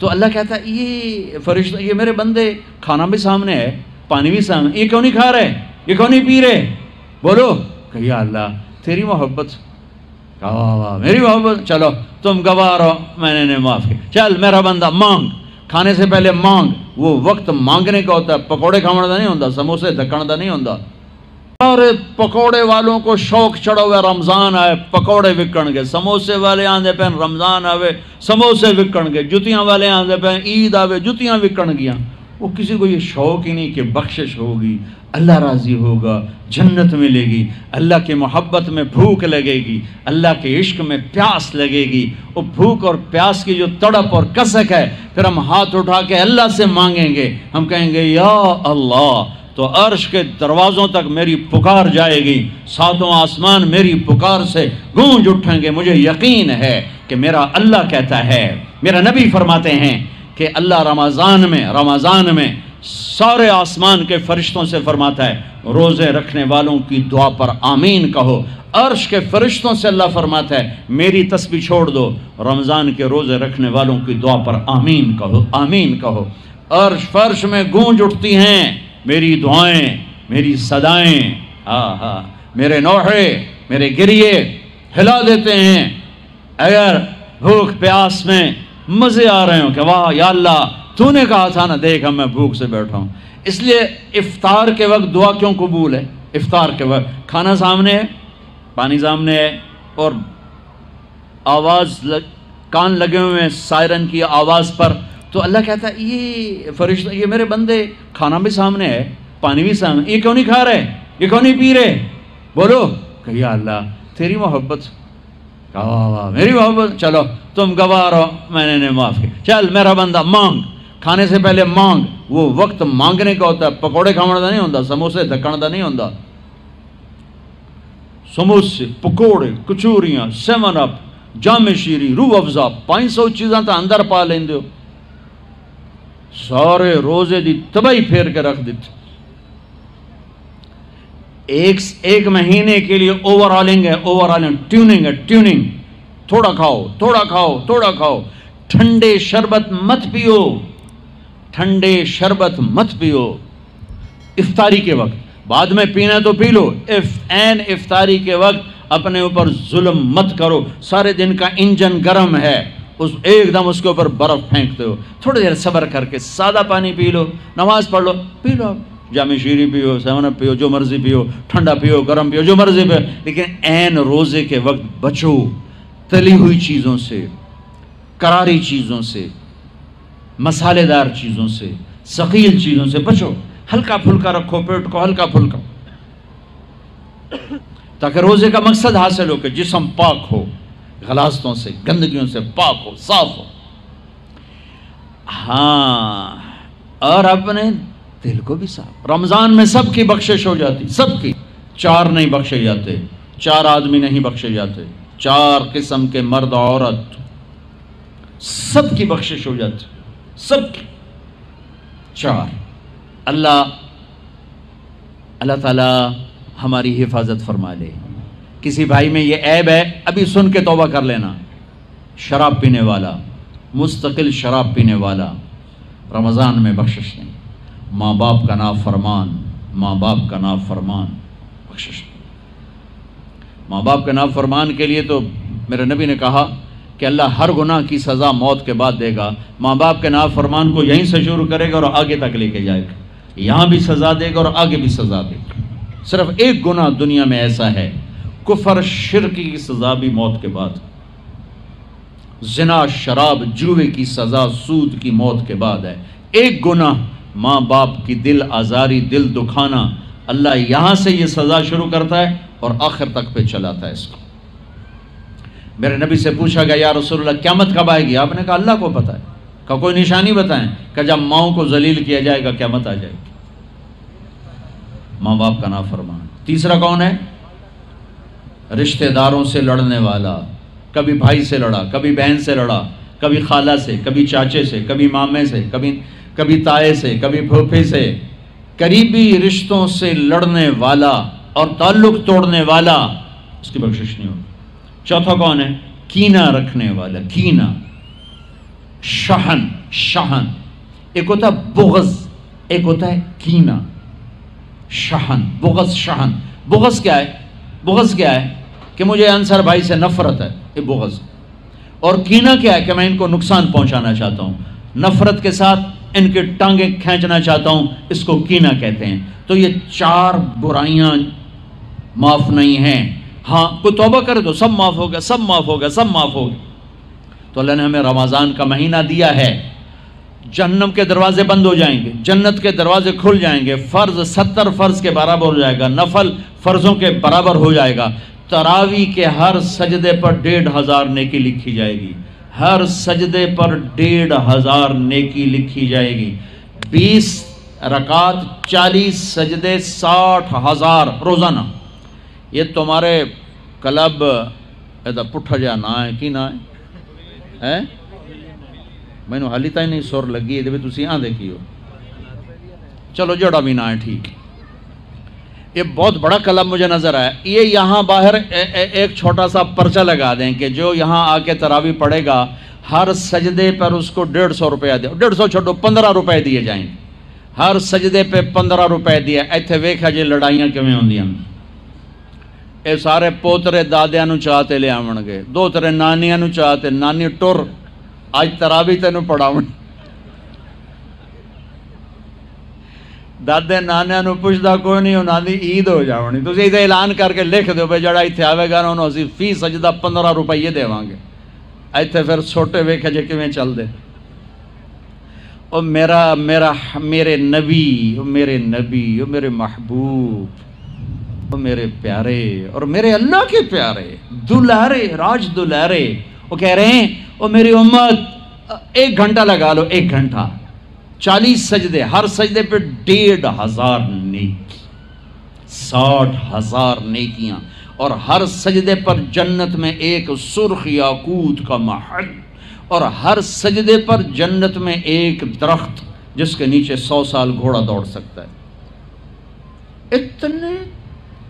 تو اللہ کہتا ہے یہ فرشتہ، یہ میرے بندے، کھانا بھی سامنے ہے، پانی بھی سامنے، یہ کیوں نہیں کھا رہے، یہ کیوں نہیں پی رہے؟ بولو کہ یا اللہ تیری محبت، واہ واہ میری محبت، چلو تم گواہ رہو، میں نے معاف کیا، چل میرا بندہ مانگ، کھانے سے پہلے مانگ۔ وہ وقت مانگنے کا ہوتا ہے، پکوڑے کھانے کا نہیں ہوتا، سموسے دھکن کا نہیں ہوتا۔ اور پکوڑے والوں کو شوق چڑھا ہوا، رمضان آئے پکوڑے وکن گے، سموسے والے آندے پہ رمضان آوے سموسے وکن گے، جتیاں والے آندے پہ عید آوے جتیاں وکن گیا۔ وہ کسی کو یہ شوق ہی نہیں کہ بخشش ہوگی، اللہ راضی ہوگا، جنت ملے گی، اللہ کی محبت میں بھوک لگے گی، اللہ کے عشق میں پیاس لگے گی۔ وہ بھوک اور پیاس کی جو تڑپ اور کسک ہے، پھر ہم ہاتھ اٹھا کے اللہ سے مانگیں گے، ہم کہیں گے یا اللہ، تو عرش کے دروازوں تک میری پکار جائے گی، ساتوں آسمان میری پکار سے گونج اٹھیں گے۔ مجھے یقین ہے کہ میرا اللہ کہتا ہے، میرا نبی فرماتے ہیں کہ اللہ رمضان میں سارے آسمان کے فرشتوں سے فرماتا ہے روزے رکھنے والوں کی دعا پر آمین کہو۔ عرش کے فرشتوں سے اللہ فرماتا ہے میری تسبیح چھوڑ دو، رمضان کے روزے رکھنے والوں کی دعا پر آمین کہو، آمین کہو۔ عرش فرش میں گونج اٹھتی ہیں میری دعائیں، میری صدائیں، میرے نوحے، میرے گریے ہلا دیتے ہیں۔ اگر بھوک پیاس میں مزے آ رہے ہوں کہ واہ یا اللہ تو نے کہا تھا نا، دیکھ میں بھوک سے بیٹھا ہوں۔ اس لیے افطار کے وقت دعا کیوں قبول ہے؟ افطار کے وقت کھانا سامنے ہے، پانی سامنے ہے، اور آواز کان لگے ہوئے ہیں سائرن کی آواز پر، تو اللہ کہتا ہے یہ فرشتہ، یہ میرے بندے، کھانا بھی سامنے ہے، پانی بھی سامنے، یہ کیوں نہیں کھا رہے، یہ کیوں نہیں پی رہے؟ بولو کہ یا اللہ تیری محبت، واہ واہ میری محبت، چلو تم گواہ رہو، میں نے معاف کیا، چل میرا بندہ مانگ، کھانے سے پہلے مانگ۔ وہ وقت مانگنے کا ہوتا ہے، پکوڑے کھانے کا نہیں ہوتا، سموسے دھکن کا نہیں ہوتا۔ سموسے، پکوڑے، کچوریاں، 7 اپ، جام شیری، روح افزا، 500 چیزاں تو اندر پا لیندے ہو، سارے روزے دی تباہی پھیر کے رکھ دیتے۔ ایک مہینے کے لیے اوور آلنگ ہے، ٹیوننگ ہے، ٹیوننگ، تھوڑا کھاؤ تھوڑا کھاؤ تھوڑا کھاؤ، ٹھنڈے شربت مت پیو، ٹھنڈے شربت مت پیو افطاری کے وقت، بعد میں پینا تو پی لو، افطاری کے وقت اپنے اوپر ظلم مت کرو۔ سارے دن کا انجن گرم ہے، ایک دم اس کے اوپر برف پھینکتے ہو، تھوڑی دیر صبر کر کے سادہ پانی پی لو، نماز پڑھ لو، پی لو، جام شیری پیو، 7 اپ پیو، جو مرضی پیو، ٹھنڈا پیو، گرم پیو، جو مرضی پیو، لیکن عین روزے کے وقت بچو تلی ہوئی چیزوں سے، کراری چیزوں سے، مسالے دار چیزوں سے، ثقیل چیزوں سے بچو، ہلکا پھلکا رکھو پیٹ کو، ہلکا پھلکا، تاکہ روزے کا مقصد حاصل ہو کہ جسم پاک ہو، غلاظتوں سے، گندگیوں سے پاک ہو، صاف ہو۔ ہاں، اور اپنے دل کو بھی صاف۔ رمضان میں سب کی بخشش ہو جاتی، سب کی، 4 نہیں بخشے جاتے، 4 آدمی نہیں بخشے جاتے، 4 قسم کے مرد عورت، سب کی بخشش ہو جاتی، سب کی، 4۔ اللہ تعالی ہماری حفاظت فرما لے۔ کسی بھائی میں یہ عیب ہے، ابھی سن کے توبہ کر لینا، شراب پینے والا، مستقل شراب پینے والا، رمضان میں بخشش نہیں، ماں باپ کا نافرمان، ماں باپ کا نافرمان، بخشش نہیں۔ ماں باپ کا نافرمان کے لیے تو میرے نبی نے کہا کہ اللہ ہر گناہ کی سزا موت کے بعد دے گا۔ ماں باپ کے نافرمان کو یہیں سے شروع کرے گا اور آگے تک لے کے جائے گا، یہاں بھی سزا دے گا اور آگے بھی سزا دے گا۔ صرف ایک گناہ دنیا میں ایسا ہے، کفر شرک کی سزا بھی موت کے بعد، زنا شراب جوے کی سزا سود کی موت کے بعد ہے۔ ایک گناہ ماں باپ کی دل آزاری، دل دکھانا، اللہ یہاں سے یہ سزا شروع کرتا ہے اور آخر تک پہ چلاتا ہے اس کو۔ میرے نبی سے پوچھا گیا یا رسول اللہ قیامت کب آئے گی؟ آپ نے کہا اللہ کو پتہ ہے۔ کہ کوئی نشانی بتائیں؟ کہ جب ماؤں کو ذلیل کیا جائے گا قیامت آ جائے گی۔ ماں باپ کا نافرمان۔ تیسرا کون ہے؟ رشتہ داروں سے لڑنے والا، کبھی بھائی سے لڑا، کبھی بہن سے لڑا، کبھی خالہ سے، کبھی چاچے سے، کبھی مامے سے، کبھی تائے سے، کبھی پھوپھے سے، قریبی رشتوں سے لڑنے والا اور تعلق توڑنے والا، اس کی بخشش نہیں ہوگی۔ چوتھا کون ہے؟ کینہ رکھنے والا، کینہ، شحن، شحن ایک ہوتا ہے بغض، ایک ہوتا ہے کینہ. شحن، بغض، شحن. بغض کیا ہے؟ بغض کیا ہے کہ مجھے انصر بھائی سے نفرت ہے، یہ بغض. اور کینہ کیا ہے کہ میں ان کو نقصان پہنچانا چاہتا ہوں، نفرت کے ساتھ ان کے ٹانگیں کھینچنا چاہتا ہوں، اس کو کینہ کہتے ہیں. تو یہ 4 برائیاں معاف نہیں ہیں. ہاں کوئی توبہ کرے تو سب معاف ہو گیا، سب معاف ہو گیا، سب معاف ہو گیا. تو اللہ نے ہمیں رمضان کا مہینہ دیا ہے، جہنم کے دروازے بند ہو جائیں گے، جنت کے دروازے کھل جائیں گے، فرض 70 فرض کے برابر ہو جائے گا، نفل فرضوں کے برابر ہو جائے گا. تراویح کے ہر سجدے پر 1500 نیکی لکھی جائے گی، ہر سجدے پر 1500 نیکی لکھی جائے گی. 20 رکعت 40 سجدے 60,000 روزانہ. یہ تمہارے کلب ایدا پٹھا جا نہ ہے کی نہ ہے میں نے حالی تھی نہیں سر لگی ہے تھی آن دیکھی ہو. چلو جڑا بھی نہ ہے ٹھیک. یہ بہت بڑا کلب مجھے نظر آیا. یہ یہاں باہر ایک چھوٹا سا پرچہ لگا دیں کہ جو یہاں آ کے تراویح پڑھے گا ہر سجدے پر اس کو 150 روپیہ دے. 150 چھوڑو 15 روپے دیے جائیں. ہر سجدے پہ 15 روپے دیا. ایتھے ویکھا جی لڑائیاں کیویں ہوندیاں. اے سارے پوترے دادیاں نو چاہتے لے آون گے، 2 نانیاں نو چاہتے، نانی ٹر آج تراویح تینوں پڑھاون. دادے نانیاں نو پوچھدا کوئی نہیں، انہاں دی عید ہو جاونی. تسی ایدے اعلان کر کے لکھ دیو بھئی جڑا ایتھے آوے گا نا انہوں اسی فی سجدہ 15 روپے دیواں گے. ایتھے پھر چھوٹے ویکھے جے کیویں چل دے. او میرے نبی، او میرے نبی، او میرے محبوب، او میرے پیارے اور میرے اللہ کے پیارے دلارے، راج دلارے، وہ کہہ رہے ہیں او میری امت 1 گھنٹہ لگا لو، 1 گھنٹہ 40 سجدے، ہر سجدے پہ 1500 نیکی، 60,000 نیکیاں. اور ہر سجدے پر جنت میں ایک سرخ یاقوت کا محل، اور ہر سجدے پر جنت میں ایک درخت جس کے نیچے 100 سال گھوڑا دوڑ سکتا ہے. اتنے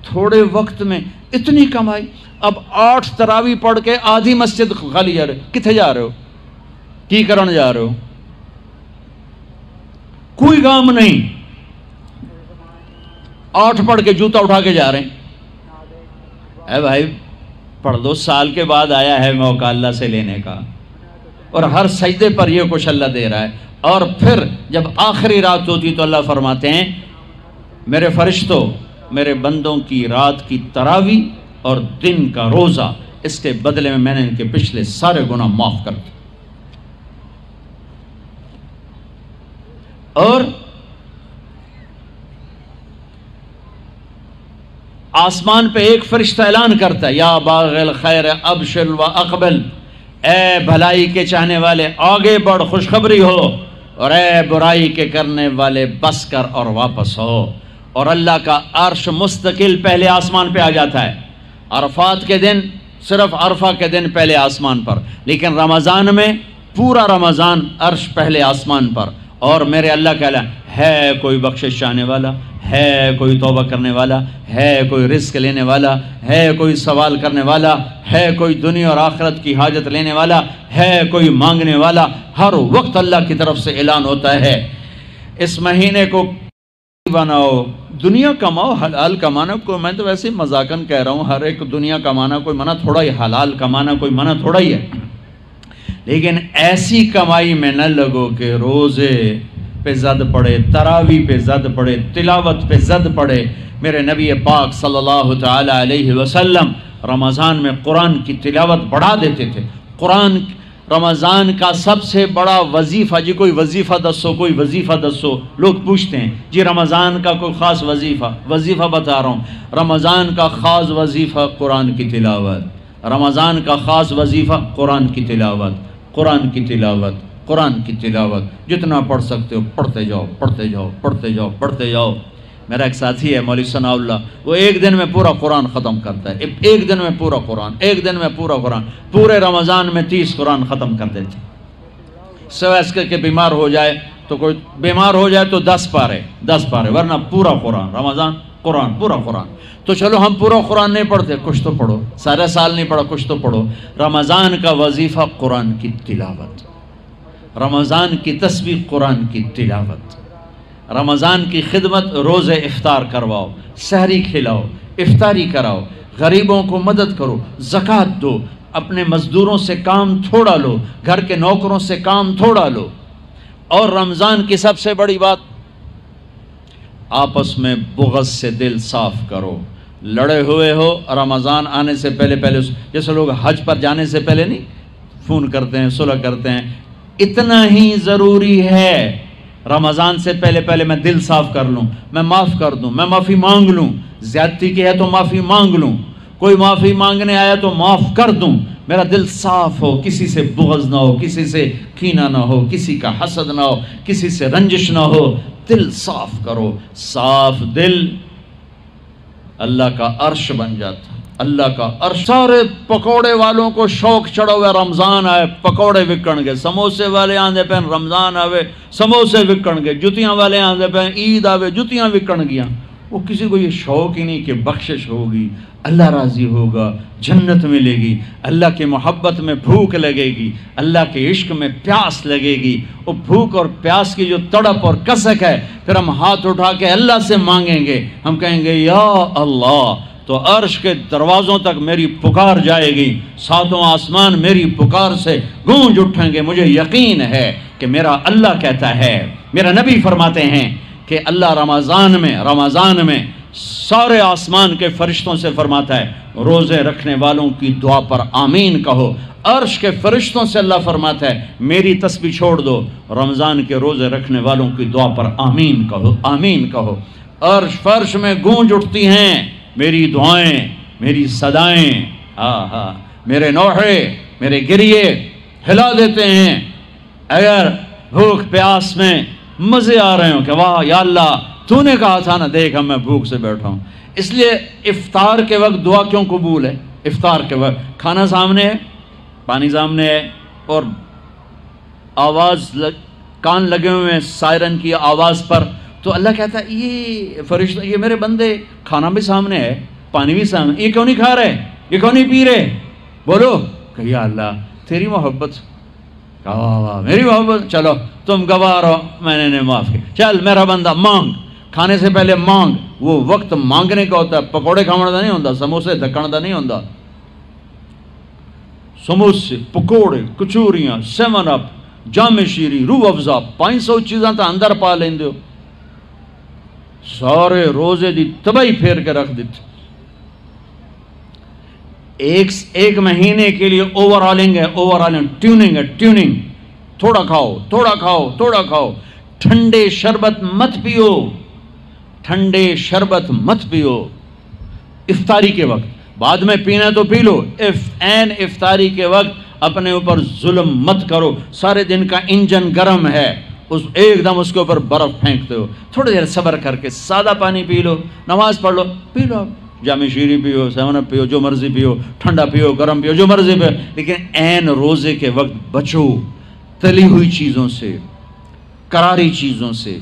تھوڑے وقت میں اتنی کمائی. اب 8 تراویح پڑھ کے آدھی مسجد خالی جا رہے ہو. کتنے جا رہے ہو؟ کی کرن جا رہے ہو؟ کوئی کام نہیں. 8 پڑھ کے جوتا اٹھا کے جا رہے ہیں. اے بھائی پڑھ دو، سال کے بعد آیا ہے موقع اللہ سے لینے کا. اور ہر سجدے پر یہ کچھ اللہ دے رہا ہے. اور پھر جب آخری رات ہوتی تو اللہ فرماتے ہیں میرے فرشتوں، میرے بندوں کی رات کی تراویح اور دن کا روزہ، اس کے بدلے میں نے ان کے پچھلے سارے گناہ معاف کر دیے. اور آسمان پہ ایک فرشتہ اعلان کرتا ہے یا باغ الخیر ابشر و اقبل، اے بھلائی کے چاہنے والے آگے بڑھ خوشخبری ہو، اور اے برائی کے کرنے والے بس کر اور واپس ہو. اور اللہ کا عرش مستقل پہلے آسمان پہ آ جاتا ہے. عرفات کے دن صرف عرفہ کے دن پہلے آسمان پر، لیکن رمضان میں پورا رمضان عرش پہلے آسمان پر. اور میرے اللہ کا اعلان ہے کوئی بخشش چاہنے والا، ہے کوئی توبہ کرنے والا، ہے کوئی رزق لینے والا، ہے کوئی سوال کرنے والا، ہے کوئی دنیا اور آخرت کی حاجت لینے والا، ہے کوئی مانگنے والا. ہر وقت اللہ کی طرف سے اعلان ہوتا ہے. اس مہینے کو بناؤ، دنیا کماؤ، حلال کمانا. کوئی میں تو ویسے مذاقن کہہ رہا ہوں، ہر ایک دنیا کمانا کوئی منع تھوڑا ہی، حلال کمانا کوئی منع تھوڑا ہی ہے. لیکن ایسی کمائی میں نہ لگو کہ روزے پہ زد پڑے، تراویح پہ زد پڑے، تلاوت پہ زد پڑے. میرے نبی پاک صلی اللہ تعالی علیہ وسلم رمضان میں قرآن کی تلاوت بڑھا دیتے تھے. قرآن رمضان کا سب سے بڑا وظیفہ، جی کوئی وظیفہ دسو، کوئی وظیفہ دسو. لوگ پوچھتے ہیں جی رمضان کا کوئی خاص وظیفہ بتا رہا ہوں. رمضان کا خاص وظیفہ قرآن کی تلاوت. رمضان کا خاص وظیفہ قرآن کی تلاوت، قرآن کی تلاوت، قرآن کی تلاوت. جتنا پڑھ سکتے ہو پڑھتے جاؤ، پڑھتے جاؤ، پڑھتے جاؤ، پڑھتے جاؤ. میرا ایک ساتھی ہے مولوی ثناء اللہ، وہ ایک دن میں پورا قرآن ختم کرتا ہے. ایک دن میں پورا قرآن، ایک دن میں پورا قرآن. پورے رمضان میں 30 قرآن ختم کر دیتے. سوائے اس کے بیمار ہو جائے تو کوئی بیمار ہو جائے تو 10 پارے، ورنہ پورا قرآن رمضان، قرآن پورا قرآن. تو چلو ہم پورا قرآن نہیں پڑھتے، کچھ تو پڑھو. سارے سال نہیں پڑھا، کچھ تو پڑھو. رمضان کا وظیفہ قرآن کی تلاوت. رمضان کی تسبیح، قرآن کی تلاوت، رمضان کی خدمت، روزے افطار کرواؤ، سحری کھلاؤ، افطاری کراؤ، غریبوں کو مدد کرو، زکوٰۃ دو، اپنے مزدوروں سے کام تھوڑا لو، گھر کے نوکروں سے کام تھوڑا لو۔ اور رمضان کی سب سے بڑی بات، آپس میں بغض سے دل صاف کرو۔ لڑے ہوئے ہو، رمضان آنے سے پہلے جیسے لوگ حج پر جانے سے پہلے نہیں فون کرتے ہیں، صلح کرتے ہیں، اتنا ہی ضروری ہے رمضان سے پہلے میں دل صاف کر لوں، میں معاف کر دوں، میں معافی مانگ لوں، زیادتی کی ہے تو معافی مانگ لوں، کوئی معافی مانگنے آیا تو معاف کر دوں، میرا دل صاف ہو، کسی سے بغض نہ ہو، کسی سے کینہ نہ ہو، کسی کا حسد نہ ہو، کسی سے رنجش نہ ہو، دل صاف کرو۔ صاف دل اللہ کا عرش بن جاتا، اللہ کا عرش۔ سارے پکوڑے والوں کو شوق چڑھا ہوا، رمضان آئے پکوڑے وکن گے، سموسے والے آندے پہ رمضان آوے سموسے وکن گے، جتیاں والے آندے پہ عید آوے جتیاں وکن گیاں۔ وہ کسی کو یہ شوق ہی نہیں کہ بخشش ہوگی، اللہ راضی ہوگا، جنت ملے گی، اللہ کی محبت میں بھوک لگے گی، اللہ کے عشق میں پیاس لگے گی۔ وہ بھوک اور پیاس کی جو تڑپ اور کسک ہے، پھر ہم ہاتھ اٹھا کے اللہ سے مانگیں گے، ہم کہیں گے یا اللہ، تو عرش کے دروازوں تک میری پکار جائے گی، ساتوں آسمان میری پکار سے گونج اٹھیں گے۔ مجھے یقین ہے کہ میرا اللہ کہتا ہے، میرا نبی فرماتے ہیں کہ اللہ رمضان میں سارے آسمان کے فرشتوں سے فرماتا ہے، روزے رکھنے والوں کی دعا پر آمین کہو۔ عرش کے فرشتوں سے اللہ فرماتا ہے، میری تسبیح چھوڑ دو، رمضان کے روزے رکھنے والوں کی دعا پر آمین کہو، آمین کہو۔ عرش فرش میں گونج اٹھتی ہیں میری دعائیں، میری صدائیں، میرے نوحے، میرے گریے ہلا دیتے ہیں۔ اگر بھوک پیاس میں مزے آ رہے ہوں کہ واہ یا اللہ تو نے کہا تھا نا، دیکھ میں بھوک سے بیٹھا ہوں۔ اس لیے افطار کے وقت دعا کیوں قبول ہے؟ افطار کے وقت کھانا سامنے ہے، پانی سامنے ہے، اور کان لگے ہوئے ہیں سائرن کی آواز پر، تو اللہ کہتا ہے یہ فرشتہ، یہ میرے بندے، کھانا بھی سامنے ہے، پانی بھی سامنے، یہ کیوں نہیں کھا رہے، یہ کیوں نہیں پی رہے؟ بولو کہ یا اللہ تیری محبت، واہ میری محبت، چلو تم گوار ہو، میں نے معاف کیا، چل میرا بندہ مانگ، کھانے سے پہلے مانگ۔ وہ وقت مانگنے کا ہوتا ہے، پکوڑے کھانے کا نہیں ہوتا، سموسے دکھنے کا نہیں ہوتا۔ سموسے، پکوڑے، کچوریاں، 7 اپ، جام شیری، روح افزا، 500 چیزاں تو اندر پا لیندے ہو، سارے روزے دی تباہی پھیر کے رکھ دیتے۔ ایک مہینے کے لیے اوور آلنگ ہے، ٹیوننگ ہے، ٹیوننگ، تھوڑا کھاؤ تھوڑا کھاؤ تھوڑا کھاؤ، ٹھنڈے شربت مت پیو، ٹھنڈے شربت مت پیو افطاری کے وقت، بعد میں پینا تو پی لو، افطاری کے وقت اپنے اوپر ظلم مت کرو۔ سارے دن کا انجن گرم ہے، ایک دم اس کے اوپر برف پھینکتے ہو، تھوڑی دیر صبر کر کے سادہ پانی پی لو، نماز پڑھ لو، پی لو، جام شیری پیو، 7 اپ پیو، جو مرضی پیو، ٹھنڈا پیو، گرم پیو، جو مرضی پیو، لیکن روزے کے وقت بچو تلی ہوئی چیزوں سے، کراری چیزوں سے،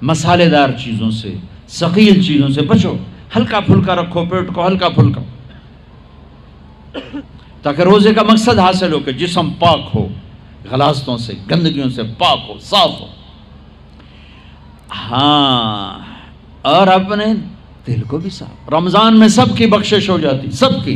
مسالے دار چیزوں سے، ثقیل چیزوں سے بچو، ہلکا پھلکا رکھو پیٹ کو، ہلکا پھلکا، تاکہ روزے کا مقصد حاصل ہو کہ جسم پاک ہو، غلاظتوں سے، گندگیوں سے پاک ہو، صاف ہو۔ اور اپنے دل کو بھی صاف۔ رمضان میں سب کی بخشش ہو جاتی، سب کی۔